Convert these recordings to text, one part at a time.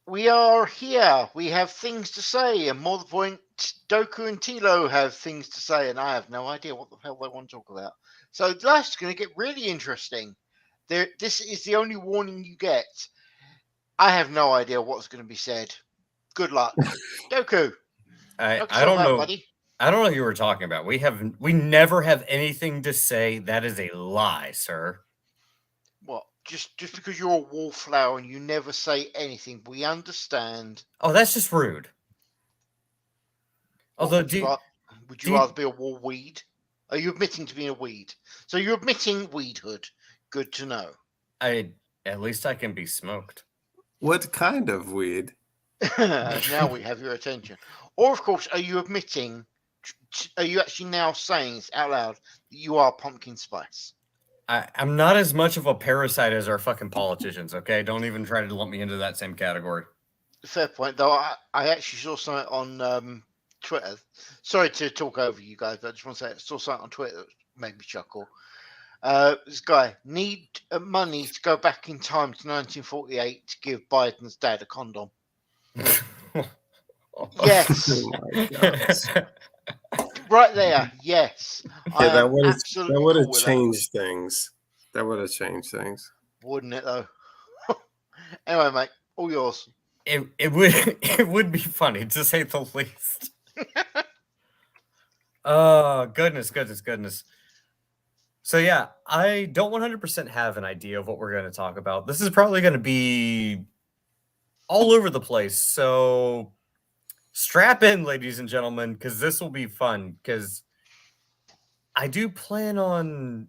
We are here. We have things to say, and more to the point, Doku and TiLo have things to say, and I have no idea what the hell they want to talk about. So life's going to get really interesting. This is the only warning you get. I have no idea what's going to be said. Good luck, Doku. I Knock I yourself don't out, know. buddy. I don't know what you were talking about. We never have anything to say. That is a lie, sir. What? Just because you're a wallflower and you never say anything, we understand. Oh, that's just rude. What Although, would you rather? Would do you you, rather be a wall weed? Are you admitting to being a weed? So you're admitting weedhood. Good to know. I at least I can be smoked. What kind of weed? Now we have your attention. Or, of course, are you admitting? Are you actually now saying this out loud that you are pumpkin spice? I'm not as much of a parasite as our fucking politicians. Okay, don't even try to lump me into that same category. Fair point, though. I actually saw something on Twitter. Sorry to talk over you guys, but I just want to say I saw something on Twitter that made me chuckle. This guy need money to go back in time to 1948 to give Biden's dad a condom. Yes, Oh my gosh. right there. Yes, I Yeah, am absolutely that would cool have with changed things. That would have changed things. that, wouldn't it? Though. Anyway, mate, all yours. it would it would be funny to say the least. Oh goodness. So yeah, I don't 100% have an idea of what we're going to talk about. This is probably going to be all over the place. So strap in, ladies and gentlemen, because this will be fun. Because I do plan on.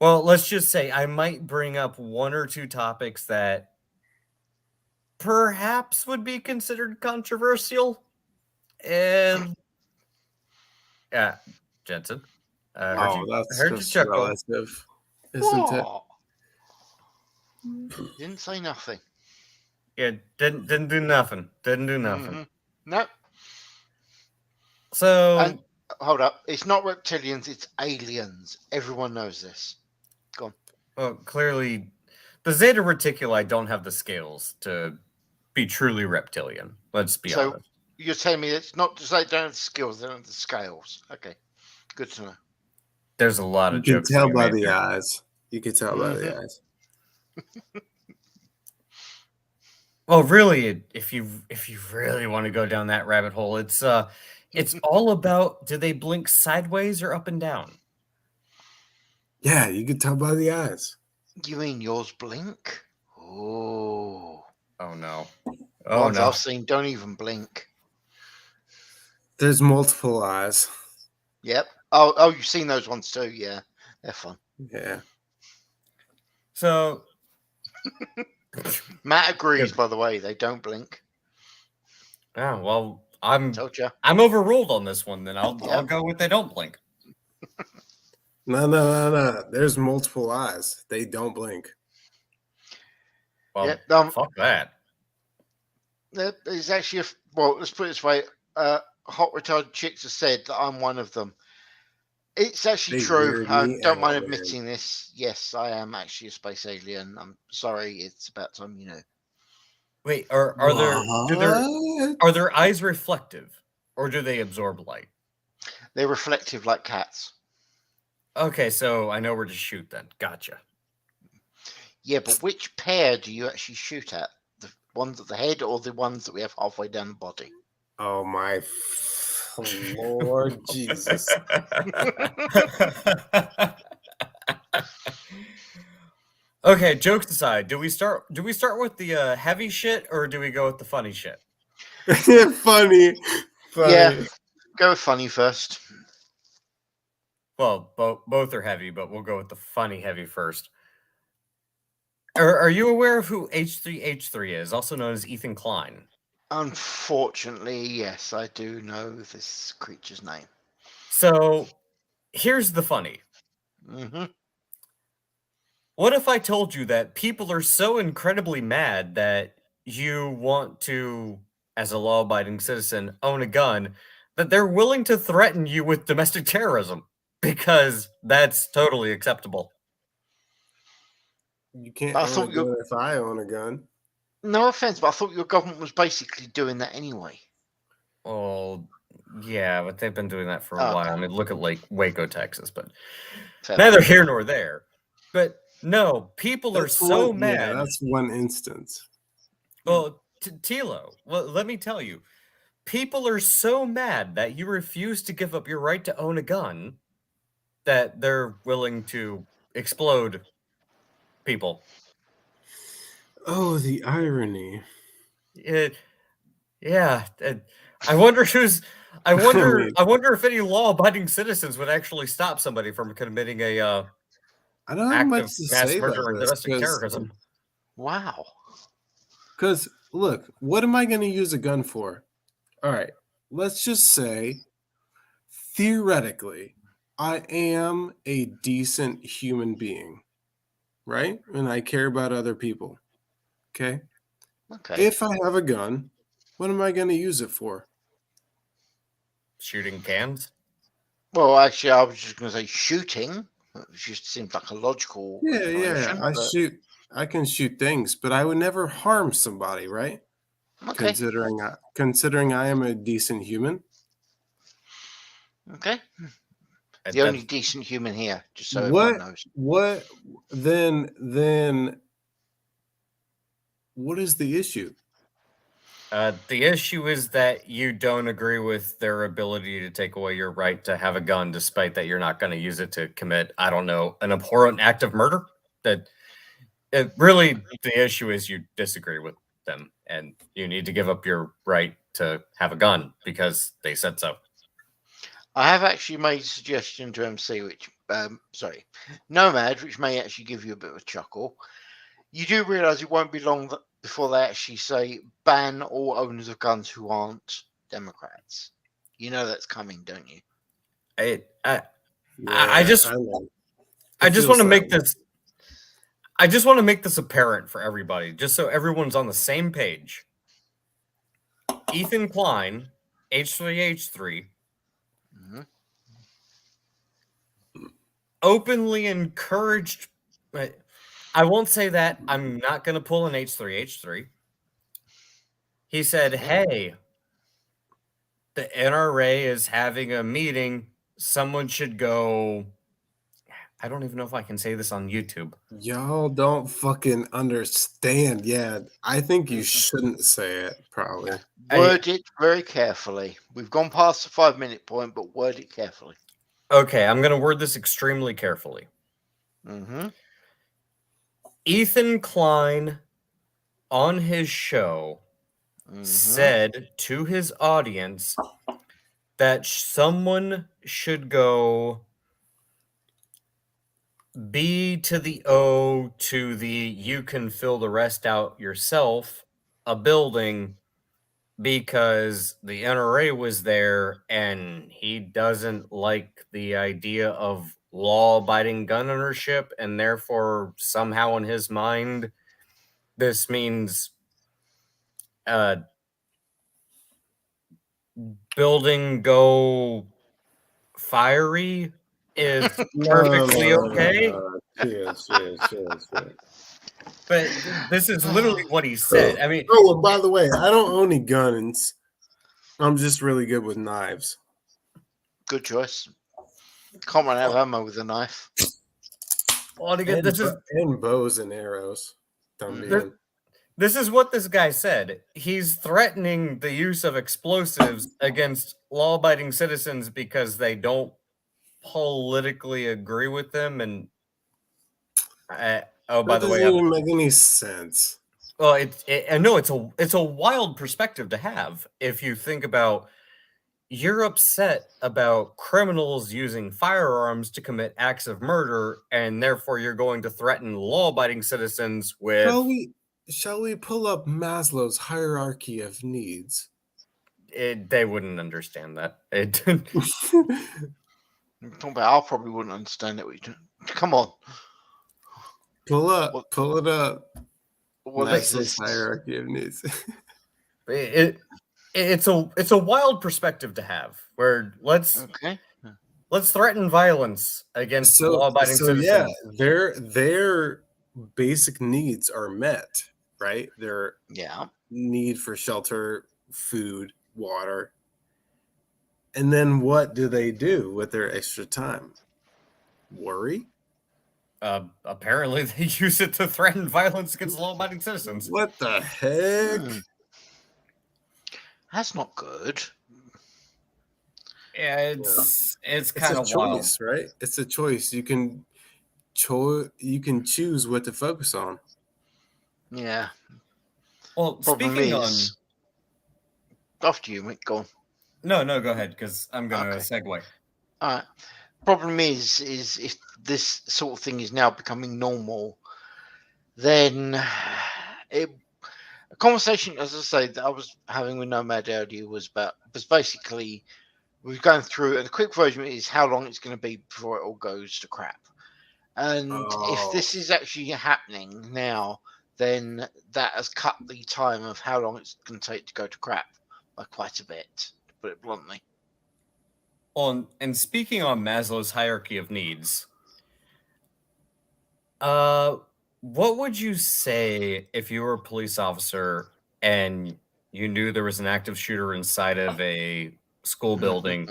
Well, let's just say I might bring up one or two topics that perhaps would be considered controversial. And yeah, Jensen, Oh, that's heard you just chuckle. relative, isn't it? What? Didn't say nothing. Yeah, didn't do nothing. Didn't do nothing. Mm-hmm. No. So And hold up, it's not reptilians, it's aliens. Everyone knows this. Go on. well, clearly, the Zeta Reticuli don't have the scales to be truly reptilian. Let's be So honest. you're telling me it's not just they don't have the skills, they don't have the scales. Okay, good to know. There's a lot You of can jokes. tell to be by made the there. eyes. You can tell by the eyes. Well, really, if you really want to go down that rabbit hole, it's all about, do they blink sideways or up and down? Yeah, you can tell by the eyes. You mean yours blink? Oh. Oh no. The ones I've seen don't even blink. There's multiple eyes. Yep. Oh, you've seen those ones too. Yeah, they're fun. Yeah. So Matt agrees. By the way, they don't blink. oh well, I'm Told you. overruled on this one. Then I'll Yep. go with they don't blink. No. There's multiple eyes. They don't blink. Well, Yep. fuck that. There's actually well, let's put it this way. Hot retarded chicks have said that I'm one of them. It's actually They true. weird I me don't out, mind man. admitting this. Yes, I am actually a space alien. I'm sorry. It's about time you know. Wait, are their eyes reflective, or do they absorb light? They're reflective like cats. Okay, so I know where to shoot then. Gotcha. Yeah, but which pair do you actually shoot at? The ones at the head or the ones that we have halfway down the body? Oh my Lord Jesus. Okay, jokes aside, do we start with the heavy shit, or do we go with the funny shit? Funny. Yeah, go with funny first. Well, both are heavy, but we'll go with the funny heavy first. Are you aware of who H3H3 is, also known as Ethan Klein? Unfortunately, yes, I do know this creature's name. So, here's the funny. Mm-hmm. What if I told you that people are so incredibly mad that you want to, as a law-abiding citizen, own a gun, that they're willing to threaten you with domestic terrorism? Because that's totally acceptable. You can't I own thought a you- gun if I own a gun. No offense, but I thought your government was basically doing that anyway. Well, yeah, but they've been doing that for a Okay. while. I mean, look at like Waco, Texas, but Fair neither point. here nor there. But no, people are so mad. Yeah, that's one instance. Well, TiLo, well, let me tell you, people are so mad that you refuse to give up your right to own a gun that they're willing to explode people. Oh, the irony. Yeah, I wonder who's. I wonder. mean- I wonder if any law-abiding citizens would actually stop somebody from committing a I don't have act much of to mass say murder about or this domestic terrorism. Wow. because look, what am I going to use a gun for? All right, let's just say theoretically, I am a decent human being, right? And I care about other people. Okay. Okay. If I have a gun, what am I going to use it for? Shooting cans. Well, actually, I was just going to say shooting. It just seems like a logical Yeah, explanation. I can shoot things, but I would never harm somebody, right? Okay. Considering I am a decent human. Okay. And The only that's- decent human here, just so everyone knows. What then what is the issue? the issue is that you don't agree with their ability to take away your right to have a gun, despite that you're not going to use it to commit, I don't know, an abhorrent act of murder. That really the issue is you disagree with them, and you need to give up your right to have a gun because they said so. I have actually made a suggestion to MC, which, Nomad, which may actually give you a bit of a chuckle. You do realise it won't be long before they actually say ban all owners of guns who aren't Democrats. You know that's coming, don't you? I just want to make this. I just want to make this apparent for everybody, just so everyone's on the same page. Ethan Klein, H3H3, Mm-hmm. openly encouraged. I won't say that. I'm not going to pull an H3H3. He said, hey, the NRA is having a meeting. Someone should go. I don't even know if I can say this on YouTube. Y'all don't fucking understand. Yeah, I think you shouldn't say it, probably. Word it very carefully. We've gone past the 5-minute point, but word it carefully. Okay, I'm going to word this extremely carefully. Mm-hmm. Ethan Klein on his show said to his audience that someone should go B to the O to the you can fill the rest out yourself a building because the NRA was there and he doesn't like the idea of law-abiding gun ownership, and therefore somehow in his mind this means building go fiery is perfectly okay. Cheers. But this is literally what he said. I mean, oh, by the way, I don't own any guns. I'm just really good with knives. Good choice. Can't run out of ammo with a knife. And bows and arrows. This is what this guy said. He's threatening the use of explosives against law-abiding citizens because they don't politically agree with them. And by the way, doesn't even make any sense. Well, it's a wild perspective to have if you think about. You're upset about criminals using firearms to commit acts of murder, and therefore you're going to threaten law-abiding citizens with. Shall we pull up Maslow's hierarchy of needs? They wouldn't understand that. I probably wouldn't understand it. Come on. Pull it up. What is this hierarchy of needs? It's a wild perspective to have. Where let's threaten violence against law-abiding citizens. Yeah, their basic needs are met. right? Their Yeah. need for shelter, food, water. And then what do they do with their extra time? Worry? Apparently, they use it to threaten violence against law-abiding citizens. What the heck? That's not good. Yeah, it's It's kind a of wild. choice, right? It's a choice. You can choose what to focus on. Yeah. Well, Problem speaking on is, after you, mate, go on. no, go ahead because I'm gonna Okay. segue. All right. Problem is if this sort of thing is now becoming normal, then a conversation, as I say, that I was having with Nomad Audio was basically we're going through, and the quick version is how long it's going to be before it all goes to crap. And if this is actually happening now, then that has cut the time of how long it's going to take to go to crap by quite a bit, to put it bluntly. And speaking on Maslow's hierarchy of needs, what would you say if you were a police officer and you knew there was an active shooter inside of a school building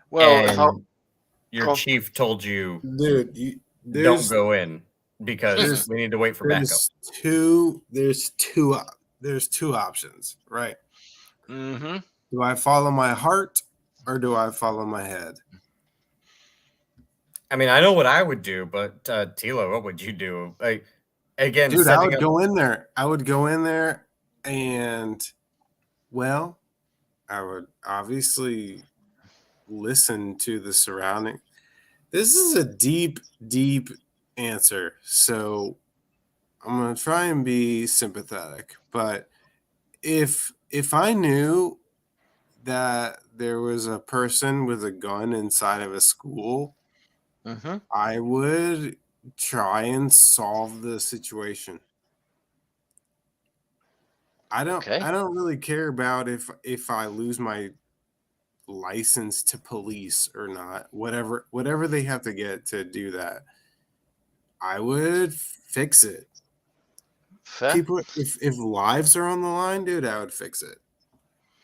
Well, if I and your go chief told you Dude, don't go in because there's- we need to wait for backup? there's two options, right? mm-hmm. Do I follow my heart or do I follow my head? I mean, I know what I would do, but TiLo, what would you do? Like, again, Dude, I setting would up. go in there. I would go in there and, well, I would obviously listen to the surrounding. This is a deep, deep answer. So I'm going to try and be sympathetic. But if I knew that there was a person with a gun inside of a school, Mm-hmm. I would try and solve the situation. Okay. I don't really care about if I lose my license to police or not. Whatever they have to get to do that. I would fix it. Fair. People if lives are on the line, dude, I would fix it.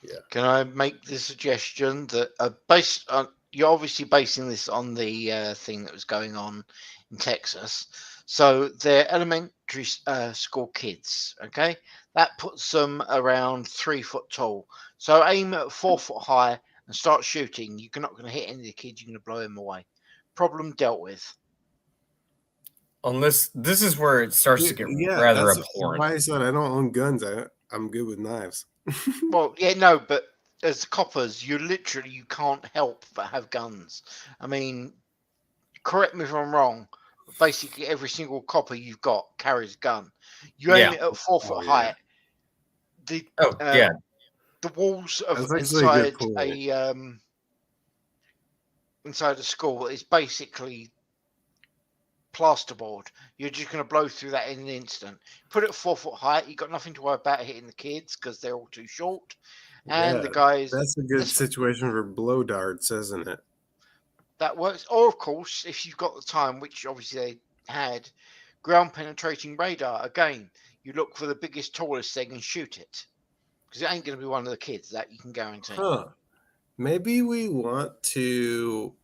Yeah. Can I make the suggestion that based on you're obviously basing this on the thing that was going on in Texas, so they're elementary school kids. Okay, that puts them around 3 foot tall. So aim at 4 foot high and start shooting. You're not going to hit any of the kids. You're going to blow them away. Problem dealt with. Unless this is where it starts to get Yeah, rather that's abhorrent. why I said I don't own guns. I'm good with knives. Well, yeah, no, but as coppers, you can't help but have guns. I mean, correct me if I'm wrong. But basically, every single copper you've got carries a gun. You aim Yeah. it at 4 foot yeah. height. The Oh, yeah. the walls of That's actually a good inside a school is basically plasterboard. You're just going to blow through that in an instant. Put it at 4 foot height. You've got nothing to worry about hitting the kids because they're all too short. And Yeah, the guys, that's a good this- situation for blow darts, isn't it? that works. Or of course, if you've got the time, which obviously they had, ground penetrating radar. Again, you look for the biggest, tallest thing and shoot it because it ain't going to be one of the kids. That you can guarantee. Huh. Maybe we want to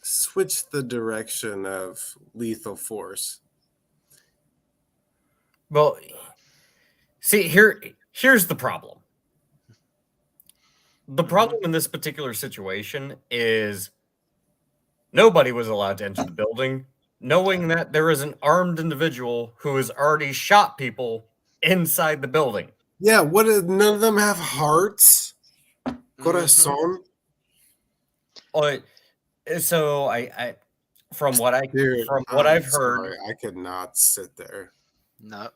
switch the direction of lethal force. Well, see, here's the problem. The problem in this particular situation is nobody was allowed to enter the building, knowing that there is an armed individual who has already shot people inside the building. Yeah, none of them have hearts? Corazon? So I from what Dude, I've heard, sorry, I could not sit there. No.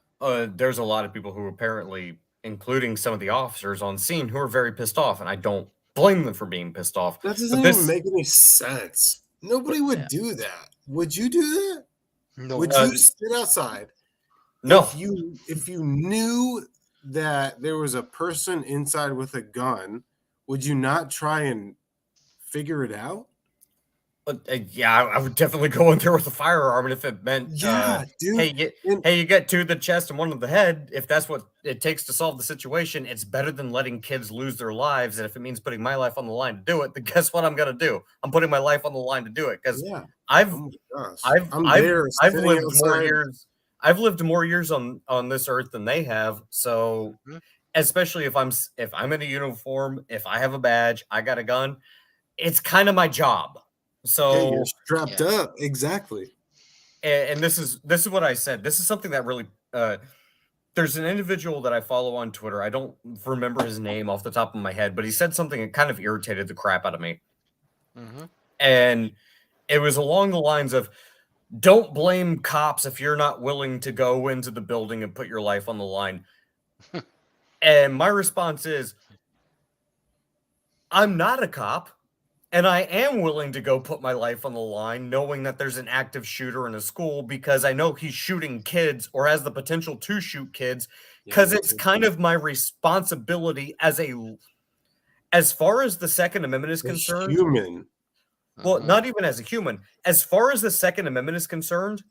there's a lot of people who apparently, including some of the officers on scene, who are very pissed off, and I don't blame them for being pissed off. That doesn't even make any sense. Nobody would do that. Would you do that? No. Would you sit outside? No. If you knew that there was a person inside with a gun, would you not try and figure it out? Yeah, I would definitely go in there with a firearm, and if it meant, Yeah, dude. hey, you get 2 to the chest and 1 to the head. If that's what it takes to solve the situation, it's better than letting kids lose their lives. And if it means putting my life on the line to do it, then guess what I'm gonna do? I'm putting my life on the line to do it because Yeah. I've Oh my gosh. I've I'm I've there I've sitting lived more outside. years. I've lived more years on this earth than they have. So, Mhm. especially if I'm in a uniform, if I have a badge, I got a gun, it's kind of my job. Yeah, you're So, strapped Yeah. up. Exactly. and this is what I said. This is something that really there's an individual that I follow on Twitter. I don't remember his name off the top of my head, but he said something that kind of irritated the crap out of me. Mm-hmm. And it was along the lines of, don't blame cops if you're not willing to go into the building and put your life on the line. And my response is, I'm not a cop, and I am willing to go put my life on the line, knowing that there's an active shooter in a school because I know he's shooting kids or has the potential to shoot kids, Yeah, because me it's too. kind of my responsibility as far as the Second Amendment is A concerned. human. Well, Mhm. not even as a human. As far as the Second Amendment is concerned,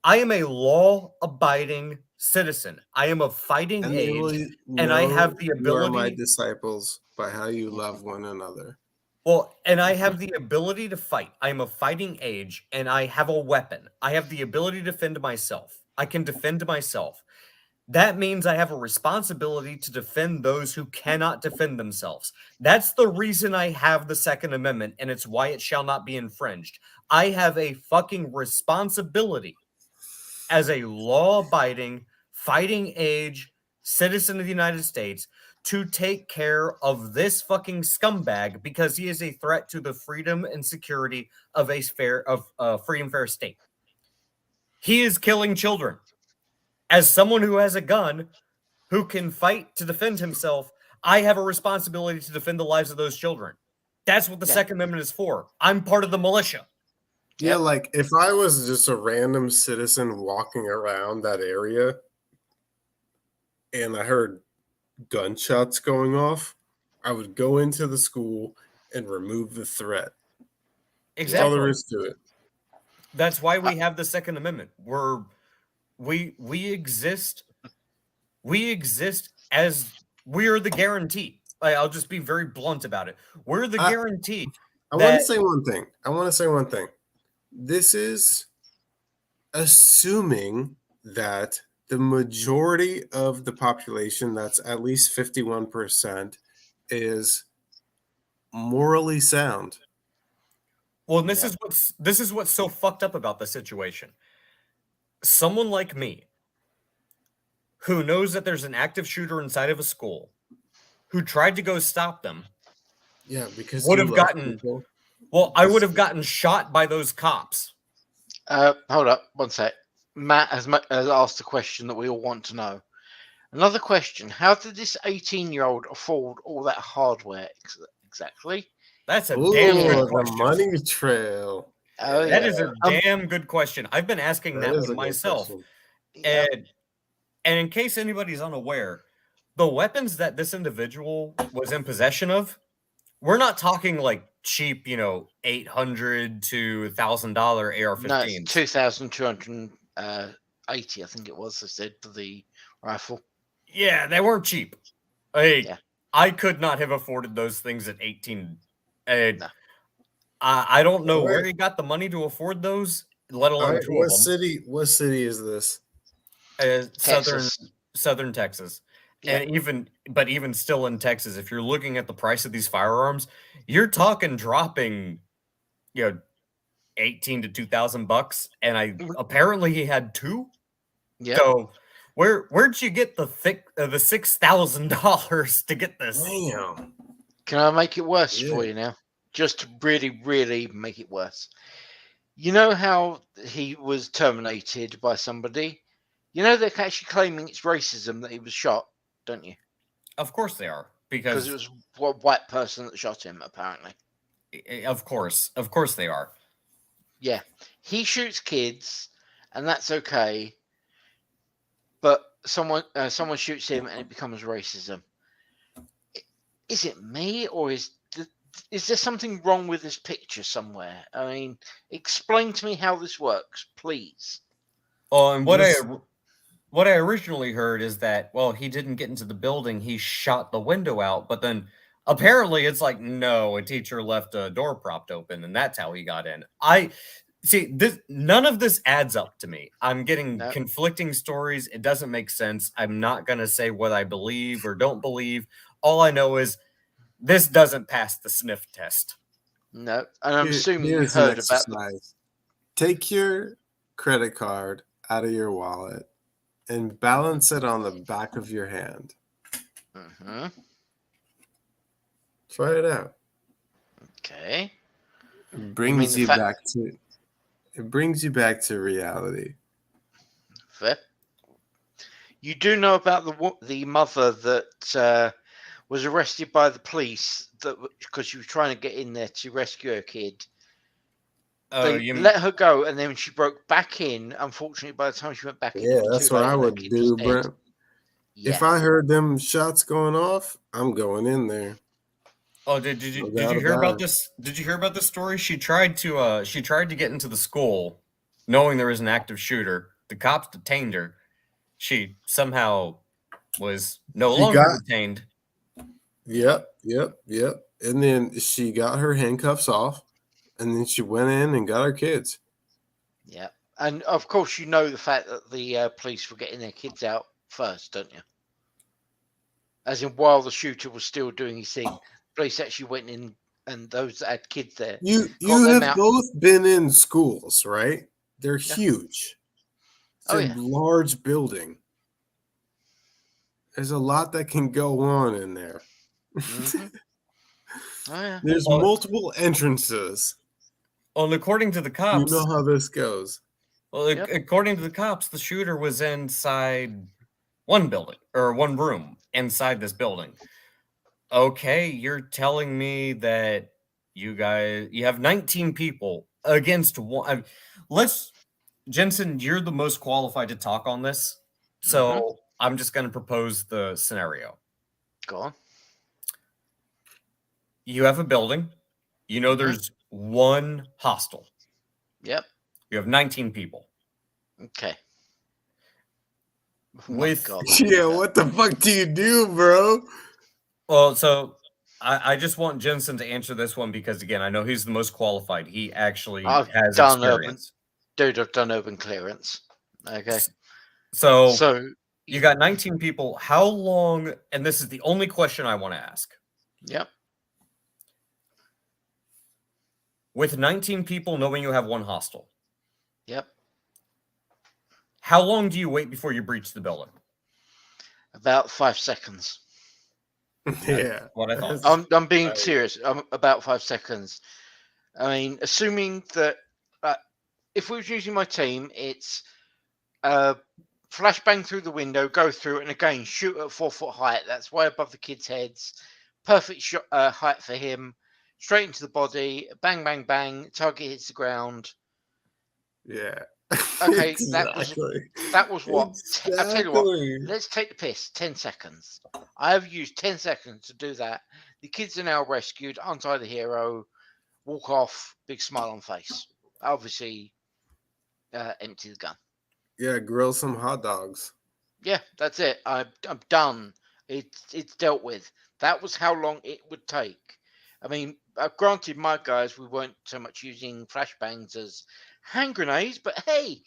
I am a law-abiding citizen. I am of fighting And they will age, and I have the you are my ability. disciples by how you love one another. Well, and I have the ability to fight. I am of fighting age, and I have a weapon. I have the ability to defend myself. I can defend myself. That means I have a responsibility to defend those who cannot defend themselves. That's the reason I have the Second Amendment, and it's why it shall not be infringed. I have a fucking responsibility as a law-abiding, fighting age citizen of the United States to take care of this fucking scumbag because he is a threat to the freedom and security of a free and fair state. He is killing children. As someone who has a gun who can fight to defend himself, I have a responsibility to defend the lives of those children. That's what the Yeah. Second Amendment is for. I'm part of the militia. Yeah, Yep. like if I was just a random citizen walking around that area and I heard gunshots going off, I would go into the school and remove the threat. That's all there Exactly. is to it. That's why we have the Second Amendment. We exist. We exist as we're the guarantee. I'll just be very blunt about it. We're the I- guarantee I want that to say one thing. This is assuming that the majority of the population, that's at least 51%, is morally sound. well, and Yeah. this is what's so fucked up about the situation. Someone like me who knows that there's an active shooter inside of a school who tried to go stop them Yeah, because would you have love gotten people. I would have gotten shot by those cops. Hold up, one sec. Matt has asked a question that we all want to know. Another question: how did this 18-year-old afford all that hardware exactly? That's a Ooh, damn good the question. money trail. Oh That yeah. is a damn good question. I've been asking That that is one a good myself. question. Yeah. And in case anybody's unaware, the weapons that this individual was in possession of, we're not talking like cheap, $800 to $1,000 No, it's AR-15s. 2,280. I think it was. They said for the rifle. Yeah, they weren't cheap. Hey, Yeah. I could not have afforded those things at 18. No. I don't know All where right. he got the money to afford those, let All alone right. two of them. What city is this? Southern Texas. Texas. Yeah. And even still in Texas, if you're looking at the price of these firearms, you're talking dropping, 18 to $2,000, and apparently he had two. Yeah. So where'd you get the $6,000 to get this? Damn. Can I make it worse Yeah. for you now? Just to really, really make it worse. You know how he was terminated by somebody? You know they're actually claiming it's racism that he was shot, don't you? Of course they are, Because because it was a white person that shot him, apparently. of course they are. Yeah. He shoots kids, and that's okay. But someone shoots him, and it becomes racism. Is it me, or is is there something wrong with this picture somewhere? I mean, explain to me how this works, please. Oh, and what This- I originally heard is that, well, he didn't get into the building, he shot the window out, but then apparently it's like, no, a teacher left a door propped open, and that's how he got in. I see this, none of this adds up to me. I'm getting No. conflicting stories. It doesn't make sense. I'm not gonna say what I believe or don't believe. All I know is this doesn't pass the sniff test. No, and I'm assuming you here's an heard about the. exercise. Take your credit card out of your wallet and balance it on the back of your hand. Mhm. Try it out. Okay. It brings the you fact- back to it brings you back to reality. Fair. You do know about the mother that was arrested by the police because she was trying to get in there to rescue her kid. Oh, They let her go, and then when she broke back in, unfortunately, by the time she went back in, Yeah, it was that's too what late I and her would kid was do, dead. Brent. Yeah. If I heard them shots going off, I'm going in there. Oh, did you No doubt hear about about it. this? Did you hear about this story? She tried to get into the school, knowing there was an active shooter. The cops detained her. She somehow was no She longer got- detained. Yep. And then she got her handcuffs off, and then she went in and got her kids. Yeah. And of course, you know the fact that the police were getting their kids out first, don't you? As in, while the shooter was still doing his thing, police actually went in, and those that had kids there. You them have out. both been in schools, right? They're Yeah. huge. It's Oh, a yeah. large building. There's a lot that can go on in there. Mhm. Oh, yeah. There's Well, multiple entrances. Well, according to the You cops, know how this goes. Yep. according to the cops, the shooter was inside one building or one room inside this building. Okay, you're telling me that you have 19 people against one. Jensen, you're the most qualified to talk on this. So I'm just going to propose the scenario. Go on. You have a building. You know there's one hostel. Yep. You have 19 people. Okay. Oh my With God. Yeah, what the fuck do you do, bro? Well, so I just want Jensen to answer this one because again, I know he's the most qualified. He actually I've has done experience. I've done urban clearance. Okay. So you got 19 people. How long? And this is the only question I want to ask. Yep. With 19 people, knowing you have one hostel. Yep. How long do you wait before you breach the building? About 5 seconds. Yeah. What I thought. I'm being serious. About 5 seconds. I mean, assuming that if we was using my team, it's flashbang through the window, go through, and again shoot at 4 foot height. That's way above the kids' heads. Perfect shot height for him. Straight into the body. Bang, bang, bang. Target hits the ground. Yeah. Okay, Exactly. that was what. Exactly. I'll tell you what. Let's take the piss. 10 seconds. I have used 10 seconds to do that. The kids are now rescued. Untie the hero. Walk off. Big smile on face. Obviously, empty the gun. Yeah, grill some hot dogs. Yeah, that's it. I'm done. It's dealt with. That was how long it would take. I mean, granted, my guys, we weren't so much using flashbangs as hand grenades, but hey,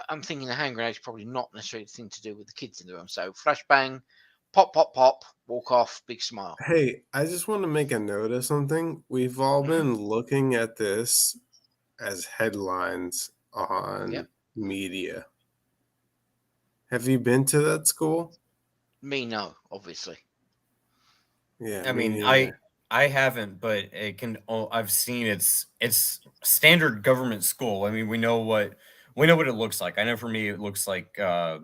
I'm thinking a hand grenade is probably not necessarily the thing to do with the kids in the room. So flashbang, pop, pop, pop, walk off, big smile. Hey, I just want to make a note of something. We've all Mm-hmm. been looking at this as headlines on media. Have you been to that school? Me, no, obviously. Yeah. I mean, neither. I haven't, but it can. I've seen it's standard government school. I mean, we know what it looks like. I know for me, it looks like. I'll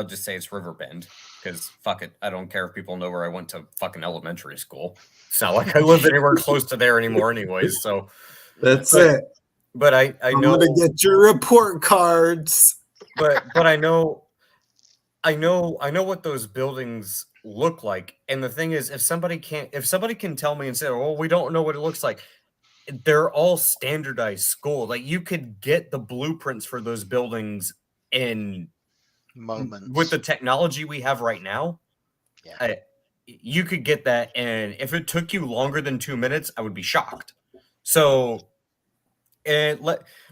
just say it's Riverbend because fuck it, I don't care if people know where I went to fucking elementary school. It's not like I live anywhere close to there anymore, anyways. So That's it. But I know I'm gonna get your report cards. but I know what those buildings look like. And the thing is, if somebody can tell me and say, "Well, we don't know what it looks like," they're all standardized school. Like you could get the blueprints for those buildings in Moments. with the technology we have right now. Yeah. You could get that, and if it took you longer than 2 minutes, I would be shocked. So, and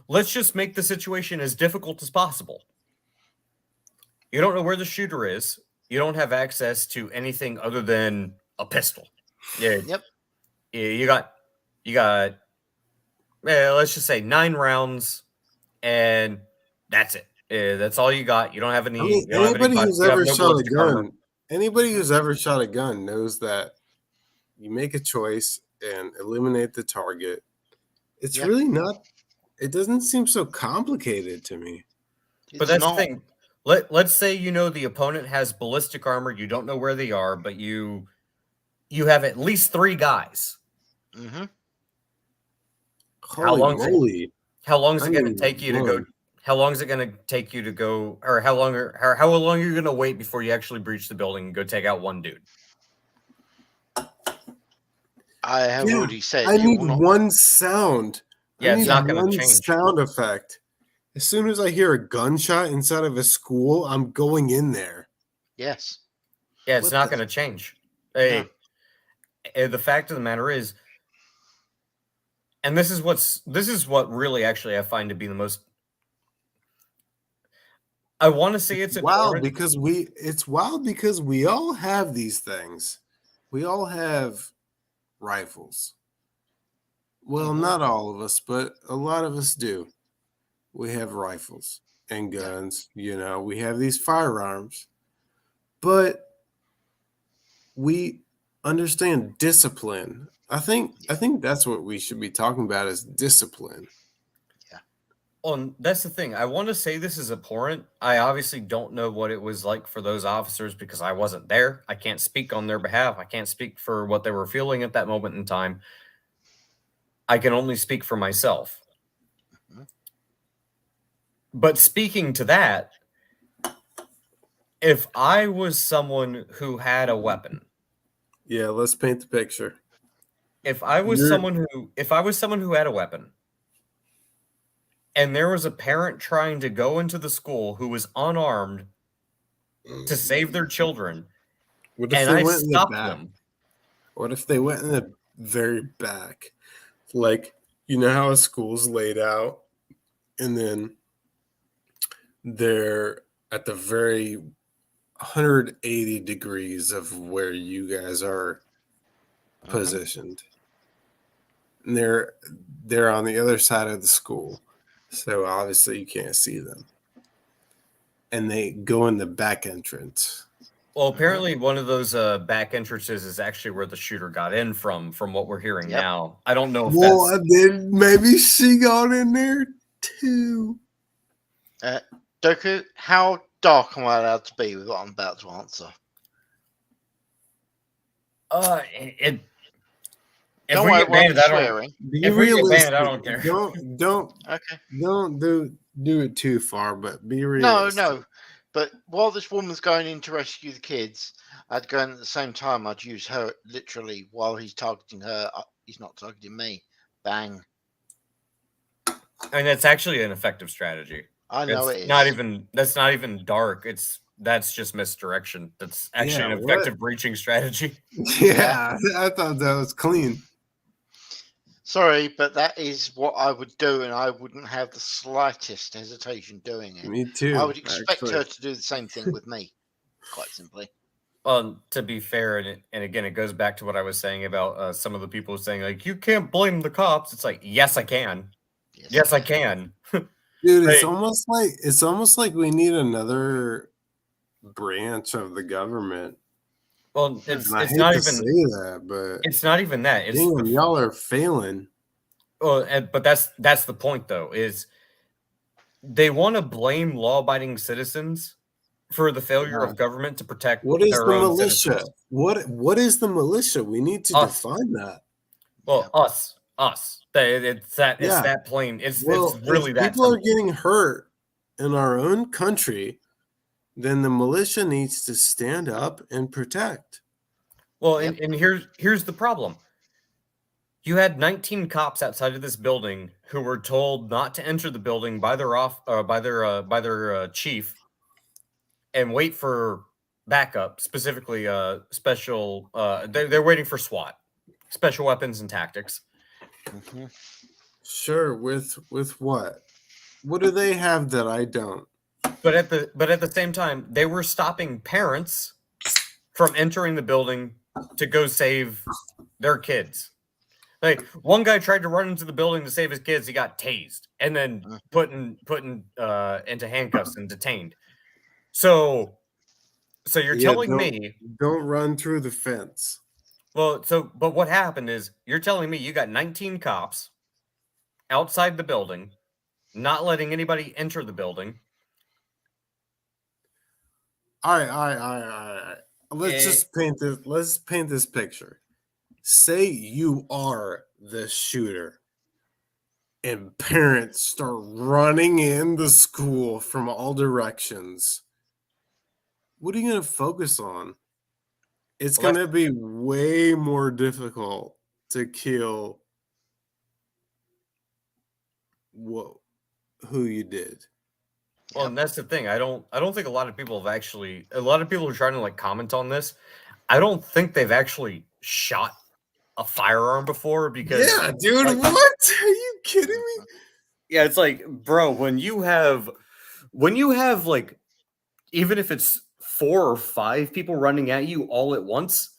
let's just make the situation as difficult as possible. You don't know where the shooter is. You don't have access to anything other than a pistol. Yeah. Yep. You got let's just say 9 rounds, and that's it. That's all you got. You don't have any. I mean, You don't have any anybody who's you have ever no shot a ballistic armor. gun, anybody who's ever shot a gun knows that you make a choice and eliminate the target. It's Yeah. really not. It doesn't seem so complicated to me. But It's that's not. the thing. Let's say you know the opponent has ballistic armor. You don't know where they are, but you have at least 3 guys. Mm-hmm. Holy moly! How long is it I going to mean, take you to Lord. go? How long is it going to take you to go? Or how long are you going to wait before you actually breach the building and go take out one dude? I have already said I it need will not. one sound. Yeah, I it's need not going one to change. sound effect. As soon as I hear a gunshot inside of a school, I'm going in there. Yes. Yeah, it's What not the- going to change. No. The fact of the matter is, and this is what really actually I find to be the most. I want to say it's wild important. it's wild because we all have these things. We all have rifles. Well, Mhm. not all of us, but a lot of us do. We have rifles and Yeah. guns, we have these firearms. But we understand discipline. I think that's what we should be talking about is discipline. Well, that's the thing. I want to say this is abhorrent. I obviously don't know what it was like for those officers because I wasn't there. I can't speak on their behalf. I can't speak for what they were feeling at that moment in time. I can only speak for myself. Mhm. But speaking to that, if I was someone who had a weapon, Yeah, let's paint the picture. if I was someone who had a weapon, and there was a parent trying to go into the school who was unarmed to save their children, What if and they I went in the stopped back? them. What if they went in the very back? Like, you know how a school's laid out, and then they're at the very 180 degrees of where you guys are Mhm. positioned. And they're on the other side of the school. So obviously you can't see them. And they go in the back entrance. Well, apparently one of those back entrances is actually where the shooter got in from what we're hearing Yep. now. I don't know if Well, that's then maybe she got in there too. Doku, how dark am I allowed to be with what I'm about to answer? if Don't we worry, get it won't banned, be swearing. Be if we get realistic. banned, I don't care. Don't do it too far, but be No, realistic. no. But while this woman's going in to rescue the kids, I'd go in at the same time. I'd use her literally while he's targeting her. He's not targeting me. Bang. I mean, that's actually an effective strategy. I know it is. That's not even dark. That's just misdirection. That's actually an effective breaching strategy. Yeah, I thought that was clean. Sorry, but that is what I would do, and I wouldn't have the slightest hesitation doing it. Me too. I would expect actually. her to do the same thing with me, quite simply. Well, to be fair, and again, it goes back to what I was saying about some of the people saying like you can't blame the cops. It's like yes, I can. Yes, I can. Dude, it's almost like we need another branch of the government. Well, And it's I hate not to even say that, but it's not even that. It's damn, y'all are failing. well, but that's the point though. Is they want to blame law-abiding citizens for the failure of government to protect What is their the own militia? citizens. What is the militia? We need to Us. define that. Well, us. It's that plain. It's really if that people are simple. getting hurt in our own country, then the militia needs to stand up and protect. Well, Yep. and here's the problem. You had 19 cops outside of this building who were told not to enter the building by their chief and wait for backup, specifically special. They're waiting for SWAT, special weapons and tactics. Mhm. Sure, with what? What do they have that I don't? But at the same time, they were stopping parents from entering the building to go save their kids. Like one guy tried to run into the building to save his kids, he got tased and then put into handcuffs and detained. So you're telling me, don't run through the fence. but what happened is you're telling me you got 19 cops outside the building, not letting anybody enter the building. All right. Let's paint this picture. Say you are the shooter and parents start running in the school from all directions. What are you going to focus on? It's going to be way more difficult to kill who you did. Well, and that's the thing. I don't think a lot of people are trying to like comment on this. I don't think they've actually shot a firearm before because yeah, dude, like, what? Are you kidding me? Yeah, it's like, bro, when you have like, even if it's 4 or 5 people running at you all at once,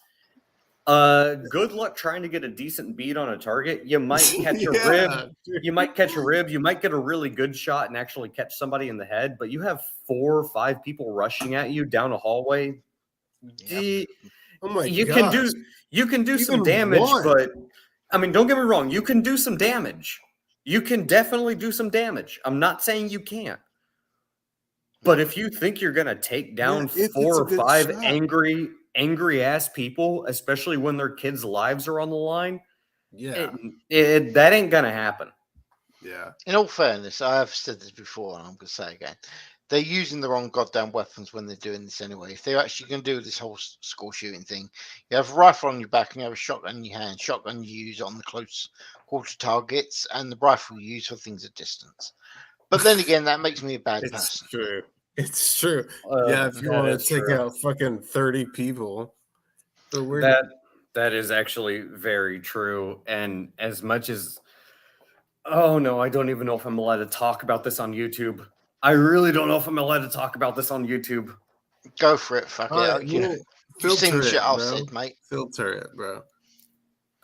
good luck trying to get a decent bead on a target. You might catch a rib. Dude. You might catch a rib. You might get a really good shot and actually catch somebody in the head. But you have 4 or 5 people rushing at you down a hallway. Yep. Oh my you gosh. you can do some damage, but I mean, don't get me wrong. You can do some damage. You can definitely do some damage. I'm not saying you can't. But if you think you're going to take down 4 or 5 angry ass people, especially when their kids' lives are on the line, that ain't going to happen. Yeah. In all fairness, I have said this before, and I'm going to say it again. They're using the wrong goddamn weapons when they're doing this anyway. If they're actually going to do this whole school shooting thing, you have a rifle on your back and you have a shotgun in your hand. Shotgun you use on the close quarter targets, and the rifle you use for things at distance. But then again, that makes me a bad person. True. It's true. If you want to take out fucking 30 people. But that is actually very true. And as much as, oh no, I don't even know if I'm allowed to talk about this on YouTube. I really don't know if I'm allowed to talk about this on YouTube. Go for it. Fuck it. You've seen shit I've said, mate. Filter it, bro.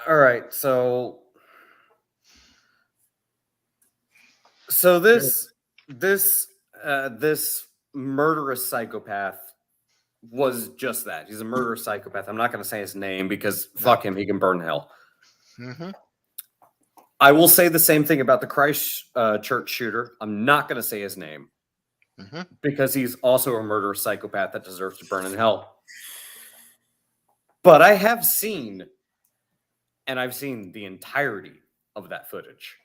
All right. So this murderous psychopath was just that. He's a murderous psychopath. I'm not going to say his name because fuck him. He can burn in hell. Mm-hmm. I will say the same thing about the Christchurch shooter. I'm not going to say his name because he's also a murderous psychopath that deserves to burn in hell. But I have seen, and I've seen the entirety of that footage,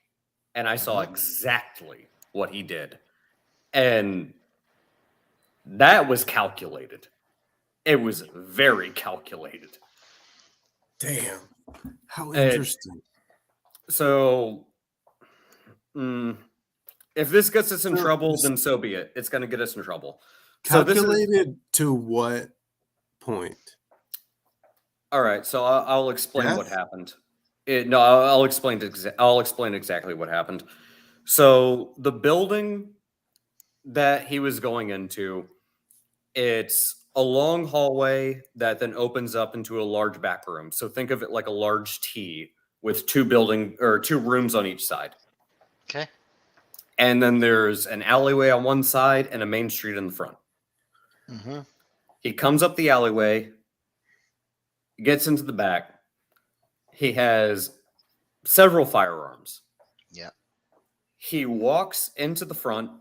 and I saw exactly what he did. And that was calculated. It was very calculated. Damn. How interesting. So, if this gets us in trouble, then so be it. It's going to get us in trouble. Calculated to what point? All right. So I'll explain what happened. I'll explain exactly what happened. So the building that he was going into, it's a long hallway that then opens up into a large back room. So think of it like a large T with 2 rooms on each side. Okay. And then there's an alleyway on one side and a main street in the front. Mm-hmm. He comes up the alleyway, gets into the back. He has several firearms. Yeah. He walks into the front,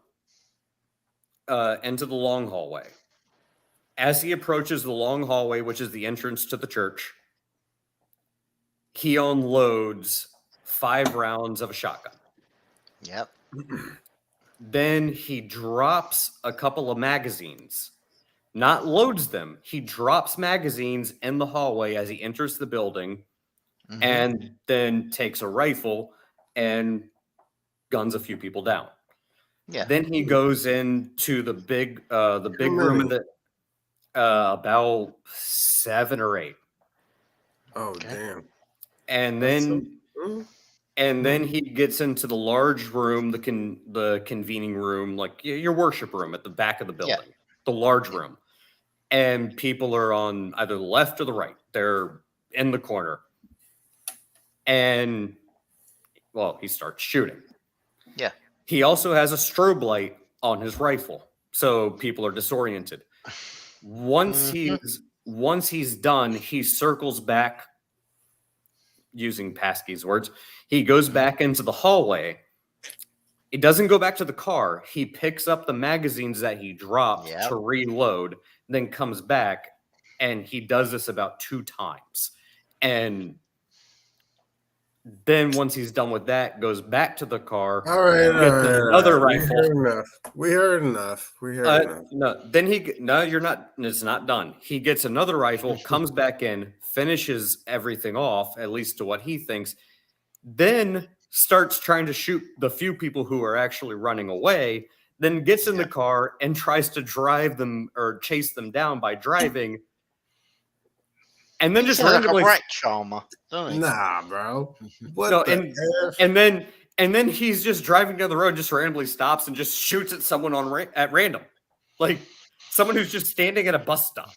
into the long hallway. As he approaches the long hallway, which is the entrance to the church, he unloads 5 rounds of a shotgun. Yep. Then he drops a couple of magazines not loads them. He drops magazines in the hallway as he enters the building, and then takes a rifle and guns a few people down. Yeah. Then he goes into the big room in the about 7 or 8. Oh, damn. And That's then he gets into the large room, the convening room, like your worship room at the back of the building, the large room. And people are on either the left or the right. They're in the corner. And, well, he starts shooting. Yeah. He also has a strobe light on his rifle, so people are disoriented. Once he's done, he circles back using Pasky's words. He goes back into the hallway. He doesn't go back to the car. He picks up the magazines that he dropped to reload, then comes back, and he does this about 2 times. And then once he's done with that, goes back to the car. All right, another rifle. We heard enough. No, you're not. It's not done. He gets another rifle, comes back in, finishes everything off, at least to what he thinks. Then starts trying to shoot the few people who are actually running away. Then gets in the car and tries to drive them or chase them down by driving. And then just randomly, like a rat charmer, don't he? Nah, bro. What no, the and then he's just driving down the road, just randomly stops and just shoots at someone at random, like someone who's just standing at a bus stop.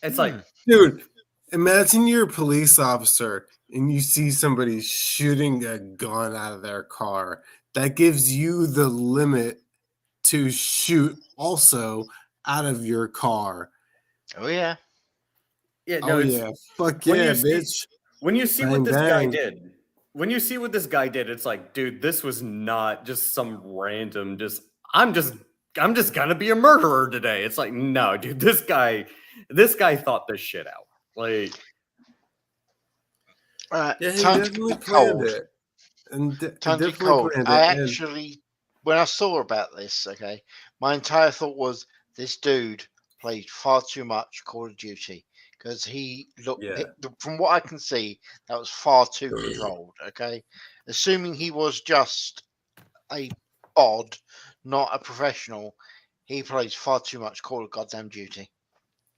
It's like, dude, imagine you're a police officer and you see somebody shooting a gun out of their car. That gives you the limit to shoot also out of your car. Oh yeah. Yeah, no, fuck yeah, bitch. When you see what this guy did, it's like, dude, this was not just some random, I'm just gonna be a murderer today. It's like, no, dude, this guy thought this shit out. Like, he definitely planned it. And definitely cold. Actually, when I saw about this, my entire thought was this dude played far too much Call of Duty. Because he looked, from what I can see, that was far too controlled. Assuming he was just a bod, not a professional, he plays far too much Call of Goddamn Duty.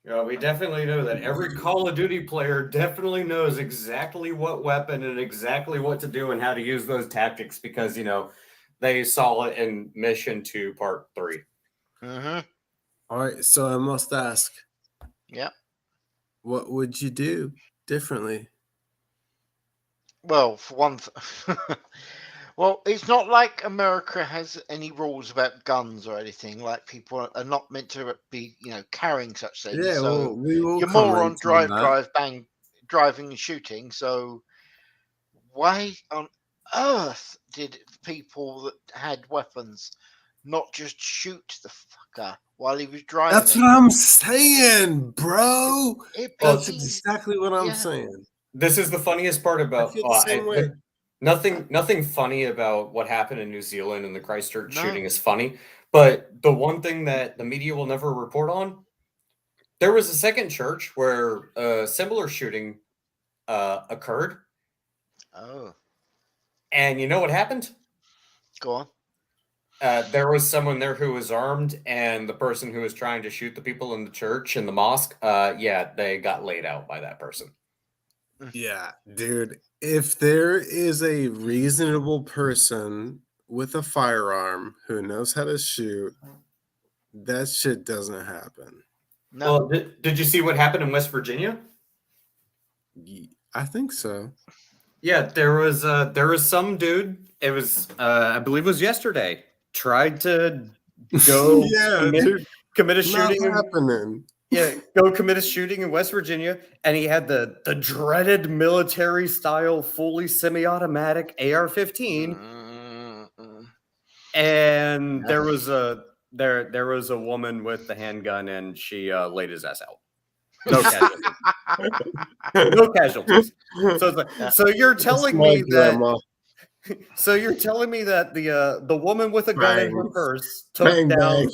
Yeah, we definitely know that every Call of Duty player definitely knows exactly what weapon and exactly what to do and how to use those tactics because they saw it in Mission 2 Part 3. All right, so I must ask. Yeah. What would you do differently? Well, for one, well, it's not like America has any rules about guns or anything. Like people are not meant to be, carrying such things. Yeah, so we will. You're more on drive, bang, driving and shooting. So why on earth did people that had weapons not just shoot the fucker while he was driving? That's what I'm saying, bro. That's exactly what I'm saying. This is the funniest part about nothing funny about what happened in New Zealand and the Christchurch shooting is funny. But the one thing that the media will never report on, there was a second church where a similar shooting occurred. Oh. And you know what happened? Go on. There was someone there who was armed, and the person who was trying to shoot the people in the church and the mosque, they got laid out by that person. Yeah, dude. If there is a reasonable person with a firearm who knows how to shoot, that shit doesn't happen. No. Well, did you see what happened in West Virginia? I think so. Yeah, there was some dude. It was I believe it was yesterday. Tried to go commit a shooting. Go commit a shooting in West Virginia, and he had the dreaded military style, fully semi-automatic AR-15. And there was a woman with the handgun, and she laid his ass out. No casualties. No casualties. So it's like, so you're telling me that. So you're telling me that the woman with a gun in her purse took down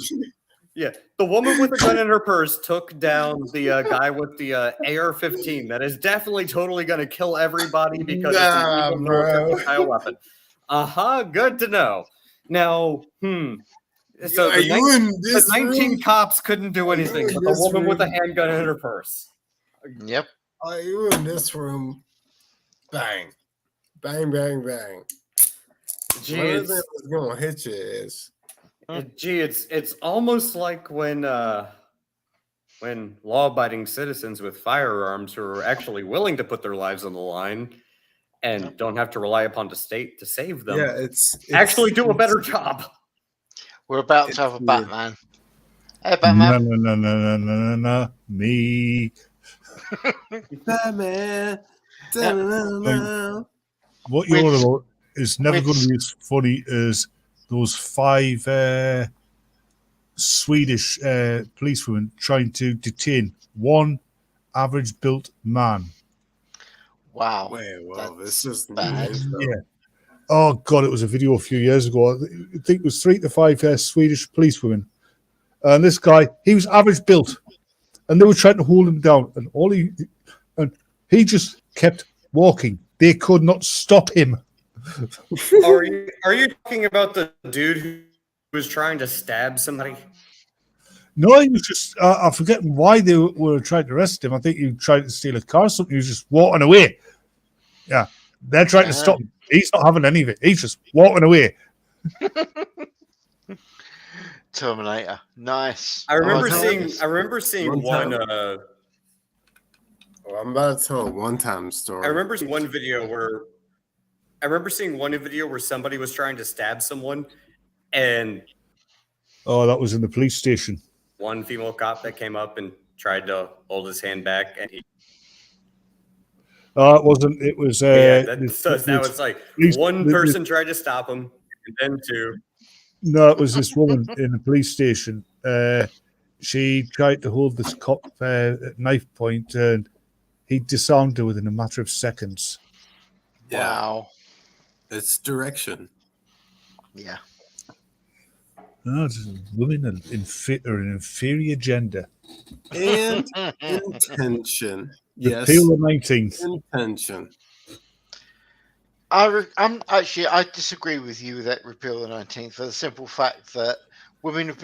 Yeah, the woman with the gun in her purse took down the guy with the AR-15. That is definitely totally going to kill everybody because it's an Nah, evil bro. military style weapon. Good to know. Now, so Are you in the this 19 room? cops couldn't do Are you anything, in but the this woman with a room? handgun in her purse. Yep. Are you in this room? Bang. Bang, bang, bang. Gee, One of it's, them is going to hit your ass. it's almost like when law-abiding citizens with firearms who are actually willing to put their lives on the line and don't have to rely upon the state to save them, Yeah, it's actually do a better job. We're about to have a It's weird. Batman. Hey, No, Batman. no, no, no, no, no, no, no. Me. Batman. Da-na-na-na. What you're Which- about is never which- going to be as funny as those 5 Swedish policewomen trying to detain one average built man. Wow. Wait, well, That's this is bad. new info. Yeah. Oh, God, it was a video a few years ago. I think it was 3 to 5 Swedish policewomen. And this guy, he was average built. And they were trying to hold him down. And he just kept walking. They could not stop him. Are you talking about the dude who was trying to stab somebody? No, he was just, I forget why they were trying to arrest him. I think he tried to steal a car or something. He was just walking away. Yeah. They're trying to stop him. He's not having any of it. He's just walking away. Terminator. Nice. I remember like seeing this. one. Well, I'm about to tell a one-time story. I remember seeing one video where somebody was trying to stab someone, and Oh, that was in the police station. one female cop that came up and tried to hold his hand back, and he It wasn't. It was. that was like one the- person tried to stop him, and then two. No, it was this woman in the police station. She tried to hold this cop at knife point, and he disarmed her within a matter of seconds. Yeah, Wow. it's direction. Yeah. No, women are an inferior gender. And intention. Yes, Appeal the 19th. intention. I disagree with you that repeal the 19th for the simple fact that women have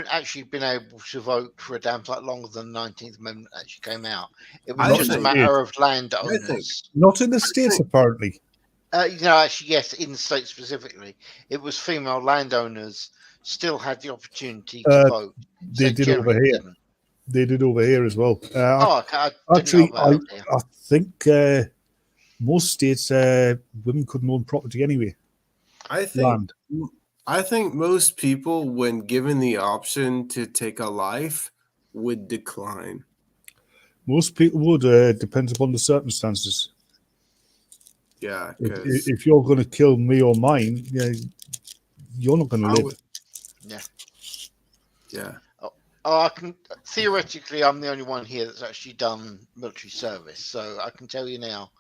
been able to vote for a damn sight longer than the 19th Amendment actually came out. It was I just a think matter of landowners. Not in the States, apparently. Actually, yes, in the States specifically, it was female landowners still had the opportunity to vote. They So did over generally here. didn't. They did over here as well. Okay, I didn't Actually, know about it. I think most states, women couldn't own property anyway. I think Land. I think most people, when given the option to take a life, would decline. Most people would. Depends upon the circumstances. Yeah, because If you're going to kill me or mine, you're not going to I live. would- yeah, I can theoretically, I'm the only one here that's actually done military service, so I can tell you now,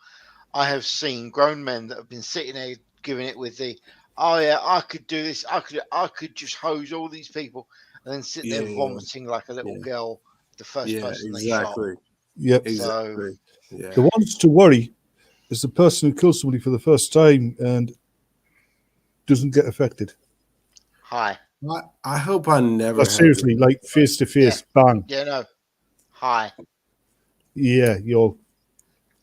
I have seen grown men that have been sitting there giving it with the, oh yeah, I could do this, I could just hose all these people, and then sit there Yeah. vomiting like a little Yeah. girl, the first yeah, person they shot. exactly, Yep. exactly. Yeah, The ones to worry is the person who kills somebody for the first time and doesn't get affected. Hi. I hope I never. But seriously, like face to face, bang. Yeah, no. Hi. Yeah, you're.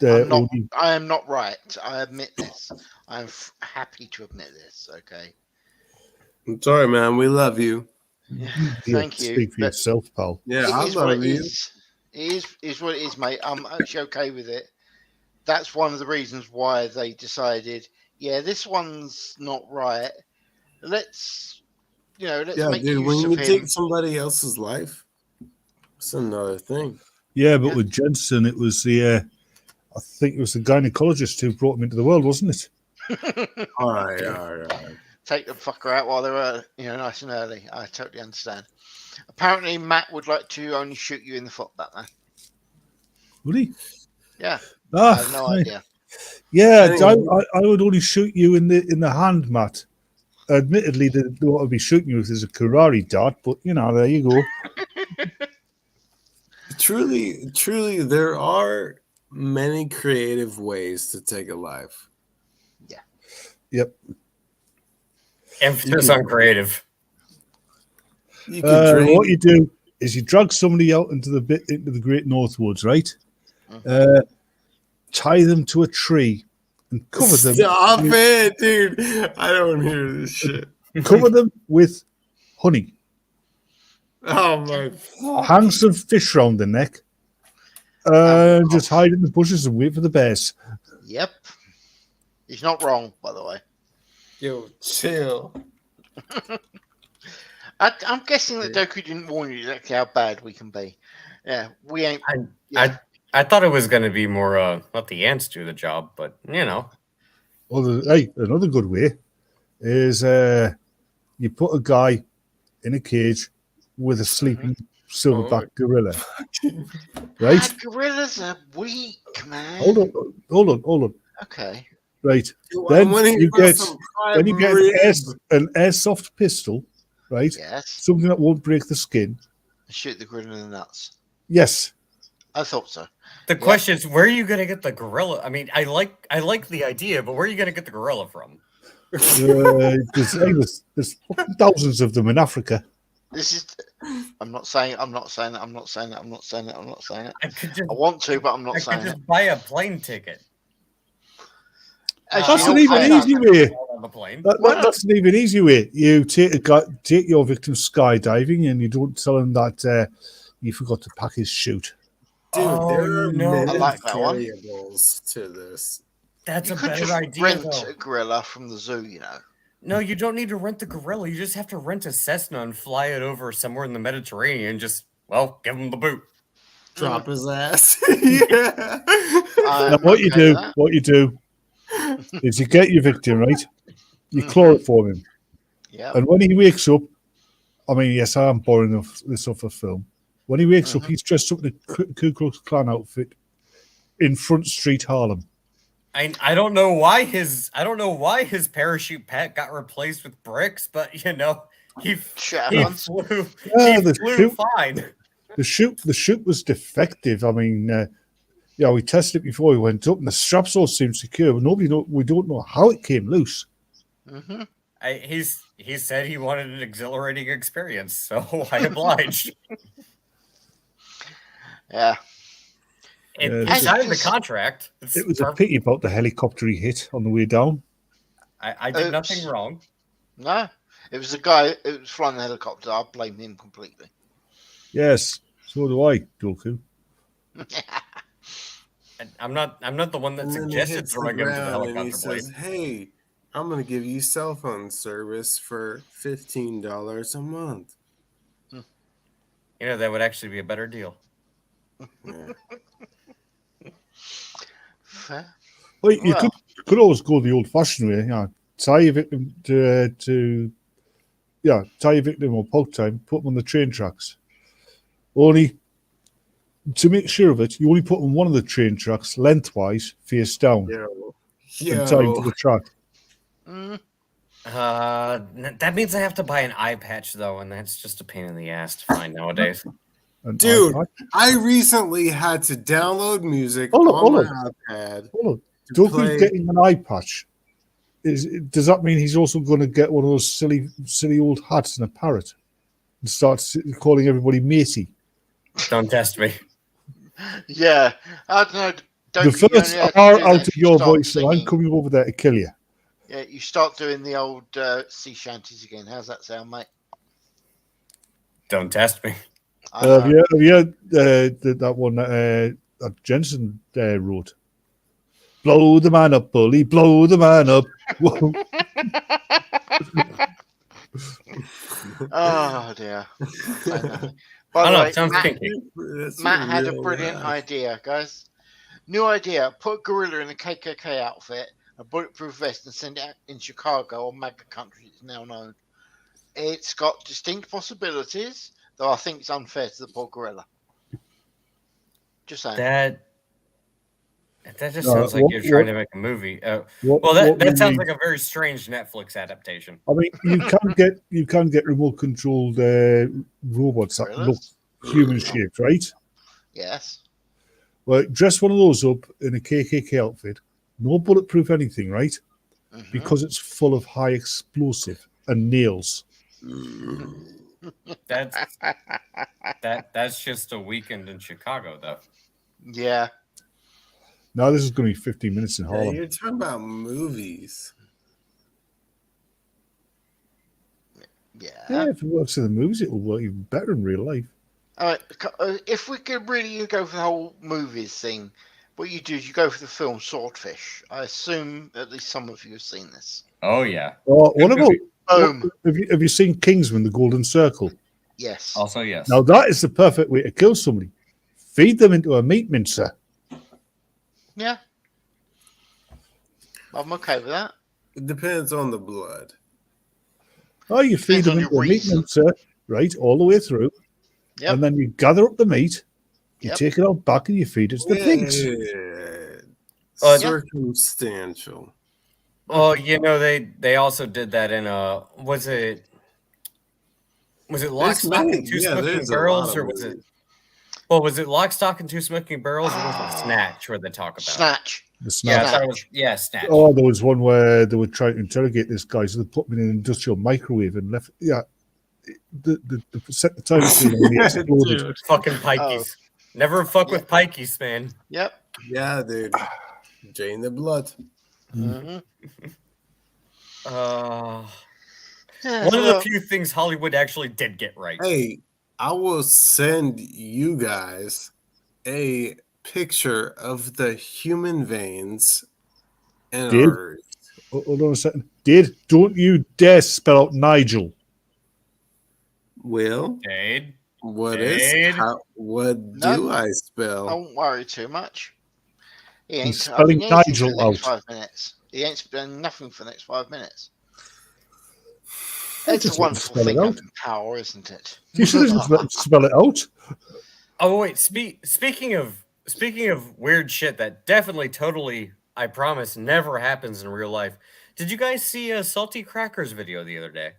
I am not right. I admit this. I'm happy to admit this. Okay. I'm sorry, man. We love you. Thank you. Speak for but- yourself, pal. Yeah, It I is what love it you. is. It is what it is, mate. I'm actually okay with it. That's one of the reasons why they decided, yeah, this one's not right. Let's Yeah, make dude. use When of you him. take somebody else's life, it's another thing. Yeah, but Yeah. with Jensen, it was I think it was the gynecologist who brought him into the world, wasn't it? All right, all right. Take the fucker out while they were, nice and early. I totally understand. Apparently, Matt would like to only shoot you in the foot, Batman. Would he? Yeah, I Ah, have no idea. Yeah, Anyway. I would only shoot you in the hand, Matt. Admittedly, the what I'd be shooting you with is a karate dart, but there you go. Truly, there are many creative ways to take a life. Yep. Emphasis on creative. You can drain. What you do is you drag somebody out into the Great North Woods, right? Tie them to a tree and cover them. Stop it, dude! I don't hear this shit. Cover them with honey. Oh my! Hang some fish round the neck. And just hide in the bushes and wait for the bears. Yep. He's not wrong, by the way. Yo, chill. I'm guessing that Doku didn't warn you exactly how bad we can be. Yeah, we ain't. I thought it was going to be more let the ants do the job, but Well, hey, another good way is you put a guy in a cage with a sleeping silverback gorilla. Right? Gorillas are weak, man. Hold on. Okay. Right. Then Then you get an airsoft pistol, right? Yes. Something that won't break the skin. Shoot the gorilla in the nuts. Yes. I thought so. the question is, where are you going to get the gorilla? I mean, I like the idea, but where are you going to get the gorilla from? There's thousands of them in Africa. This is. I'm not saying it. I want to, but I'm not I saying could it. just buy a plane ticket. That's an even easy way. On the plane. That's an even easy way. You take your victim skydiving, and you don't tell him that you forgot to pack his chute. Dude, there are many I like that one. variables to this. That's You a could better just idea, rent though. a gorilla from the zoo, you know. No, you don't need to rent the gorilla. You just have to rent a Cessna and fly it over somewhere in the Mediterranean. Just, well, give him the boot. Drop his ass. Yeah. Now, what you do is you get your victim, right? You chloroform him. Yeah. And when he wakes up, I mean, yes, I am borrowing this off a film. When he wakes up, he's dressed up in a Ku Klux Klan outfit in Front Street, Harlem. I don't know why his parachute pad got replaced with bricks, but he flew fine. The chute was defective. I mean, we tested it before we went up, and the straps all seemed secure, but we don't know how it came loose. Mm-hmm. He said he wanted an exhilarating experience, so I obliged. Yeah. He signed the contract. It was a pity about the helicopter he hit on the way down. I did nothing wrong. No, it was the guy who was flying the helicopter. I blame him completely. Yes, so do I, Doku. I'm not the one that suggested throwing him to the helicopter and he says, "Hey, I'm going to give you cell phone service for $15 a month." You know, that would actually be a better deal. Yeah. Well, you could always go the old-fashioned way. Tie your victim tie your victim or poke time, put them on the train tracks. Only to make sure of it, you only put on one of the train tracks lengthwise, face down, and tie to the track. That means I have to buy an eye patch though, and that's just a pain in the ass to find nowadays. Dude, I recently had to download music on my iPad. Hold on. Doku's getting an eye patch. Does that mean he's also going to get one of those silly old hats and a parrot and start calling everybody matey? Don't test me. Yeah, I don't know. The first R out of your voice, so I'm coming over there to kill you. Yeah, you start doing the old sea shanties again. How's that sound, mate? Don't test me. Have you heard that one that Jensen wrote? Blow the man up, bully. Blow the man up. Oh, dear. By the way, sounds kinky. Matt had a brilliant idea, guys. New idea. Put a gorilla in a KKK outfit, a bulletproof vest, and send it out in Chicago or MAGA country. It's now known. It's got distinct possibilities, though I think it's unfair to the poor gorilla. Just saying. That just sounds like you're trying to make a movie. That sounds like a very strange Netflix adaptation. I mean, you can get remote controlled robots that look human shaped, right? Yes. Well, dress one of those up in a KKK outfit, no bulletproof anything, right? Mhm. Because it's full of high explosive and nails. That's just a weekend in Chicago, though. Yeah. Now this is going to be 15 minutes in Yeah, Harlem. you're talking about movies. Yeah, if it works in the movies, it will work even better in real life. All right. If we could really go for the whole movies thing, what you do is you go for the film Swordfish. I assume at least some of you have seen this. Oh yeah. What about Boom. have you seen Kingsman: The Golden Circle? Yes. Also yes. Now that is the perfect way to kill somebody. Feed them into a meat mincer. Yeah. I'm okay with that. It depends on the blood. Oh, you feed Depends them on into your a meat reason. mincer, right, all the way through, Yep. and then you gather up the meat, you Yep. take it out back, and you feed it to the pigs. Yeah. Circumstantial. Oh, you know they also did that in was it Lock, Stock, and Two Smoking there's a lot Barrels, of or was it? movies. Well, was it Lock, Stock, and Two Smoking Barrels, or was it Snatch where they talk about? Snatch. The Yeah, I snatch. thought it was Snatch. Oh, there was one where they were trying to interrogate this guy, so they put him in an industrial microwave and left. Yeah, the set the time machine and he exploded. Dude. Fucking pikeys. Never fuck with pikeys, man. Yep. Yeah, dude. Drain the blood. Mm-hmm. One of the few things Hollywood actually did get right. Hey, I will send you guys a picture of the human veins in Did? our Hold on a second. Don't you dare spell out Nigel. Will. Dade. What No. do I spell? Don't worry too much. He ain't spelling spelling anything Nigel for the next out. 5 minutes. He ain't spelling nothing for the next 5 minutes. I It's just a wonderful spell it thing out. having power, isn't it? You should have just spell it out. Oh wait, speaking of weird shit that definitely totally, I promise, never happens in real life. Did you guys see a Salty Crackers video the other day?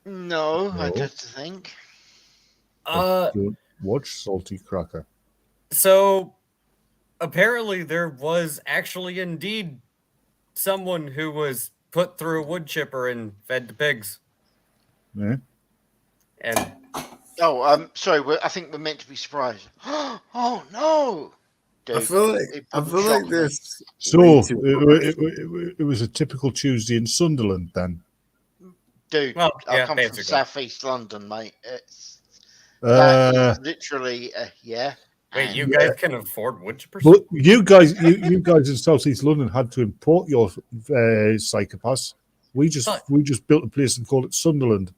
No, I No. don't think. Don't watch Salty Cracker. So apparently there was actually indeed someone who was put through a wood chipper and fed to pigs. Yeah. And Oh, I'm sorry. I think we're meant to be surprised. Oh no! Dude, I feel like it wouldn't shock me. there's So way too much. it was a typical Tuesday in Sunderland then. Dude, well, I yeah, come basically. from southeast London, mate. That is literally Wait, and you guys can afford wood chippers? But you guys in Southeast London had to import your psychopaths. We just built a place and called it Sunderland.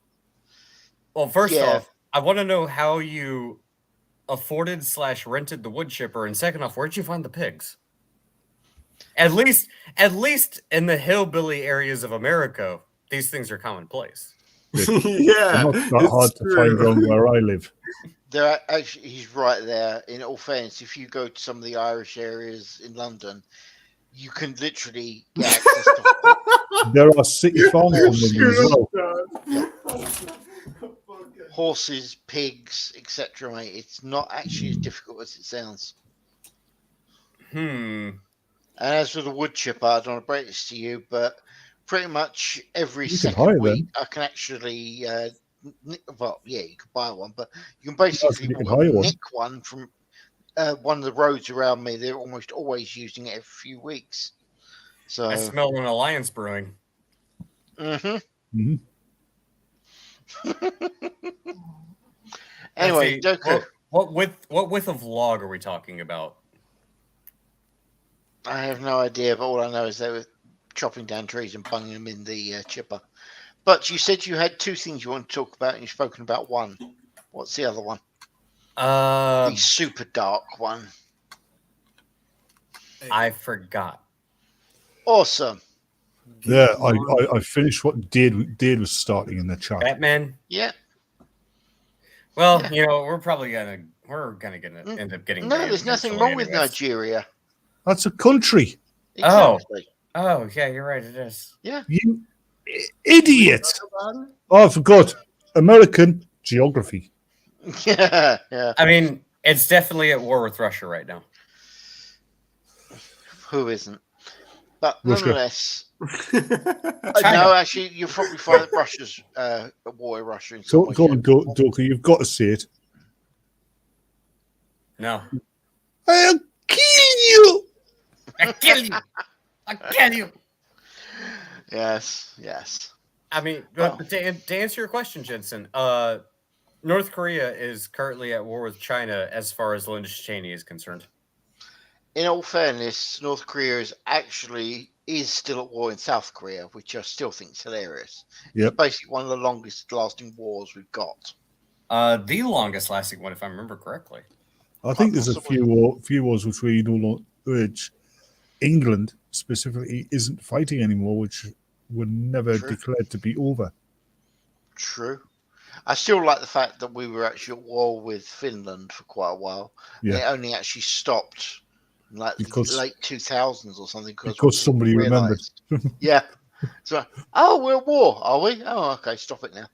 Well, first Yeah. off, I want to know how you afforded / rented the wood chipper, and second off, where'd you find the pigs? At least in the hillbilly areas of America, these things are commonplace. Yeah, Not that hard to find around where I live. there actually, he's right there. In all fairness, if you go to some of the Irish areas in London, you can literally get access to There are city farms in London as well. horses, pigs, etc. Mate, it's not actually as difficult as it sounds. Hmm. And as for the wood chipper, I don't want to break this to you, but pretty much every You can second hire week I can actually, well, yeah, you can buy one, but you can basically You can hire one. nick one from one of the roads around me. They're almost always using it every few weeks. So, I smell an alliance brewing. Mm-hmm. Anyway, Let's see, Doku. what width of log are we talking about? I have no idea, but all I know is they were chopping down trees and bunging them in the chipper. But you said you had two things you want to talk about, and you've spoken about one. What's the other one? The super dark one. I forgot. Awesome. Yeah, I finished what Dade was starting in the chat. Batman. Yeah. Well, Yeah. you know, we're gonna end up getting. No, banned there's nothing eventually wrong with anyways. Nigeria. That's a country. Exactly. Oh, yeah, you're right. It is. Yeah. You idiot! Oh, I forgot. American geography. Yeah. I mean, it's definitely at war with Russia right now. Who isn't? But Russia. nonetheless, China. no, actually, you'll probably find that Russia's at war with Russia in some way. Go on, Doka. You've got to say it. No. I'll kill you. I kill you. I kill you. Yes. I mean, Well. but to answer your question, Jensen, North Korea is currently at war with China as far as Linda Cheney is concerned. In all fairness, North Korea is still at war in South Korea, which I still think is hilarious. Yep. It's basically one of the longest lasting wars we've got. The longest lasting one, if I remember correctly. I think there's a Possibly. few wars which England specifically isn't fighting anymore, which were never True. declared to be over. True. I still like the fact that we were actually at war with Finland for quite a while. Yeah. It only actually stopped in like Because- the late 2000s or something. Because somebody remembered. Yeah. So, we're at war, are we? Oh, okay, stop it now.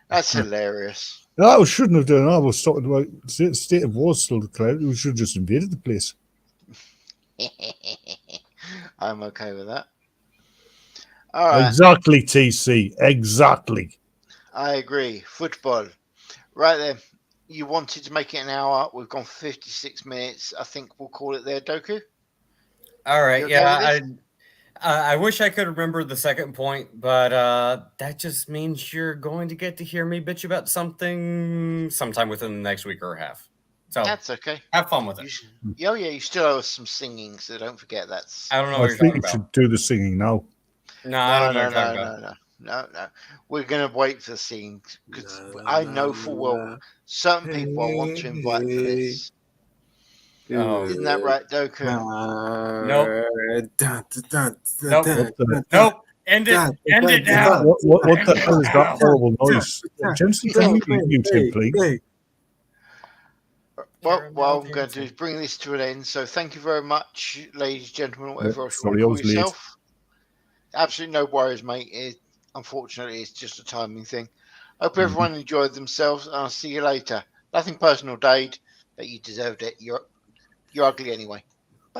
That's hilarious. No, I shouldn't have done. I was talking about state of war still declared. We should have just invaded the place. I'm okay with that. All right. Exactly, TC. Exactly. I agree. Football. Right then. You wanted to make it an hour. We've gone for 56 minutes. I think we'll call it there, Doku. All right. You okay with I wish I could remember the second point, but that just means you're going to get to hear me bitch about something sometime within the next week or a half. So That's okay. have fun with it. You still owe us some singing, so don't forget that's. I don't know I what you're think talking you about. should do the singing now. No, I don't know what you're talking about. No. We're gonna wait for the singing because I know full well certain people I want to invite for this. Oh. Isn't that right, Doku? Nope. End it. End it now. What the hell is that horrible noise? Jensen, can you mute him, please? Well, what I'm going to do is bring this to an end. So thank you very much, ladies, gentlemen, whatever else you Sorry, I want to was call late. yourself. Absolutely no worries, mate. Unfortunately, it's just a timing thing. Hope everyone enjoyed themselves, and I'll see you later. Nothing personal, Dade, but you deserved it. You're ugly anyway.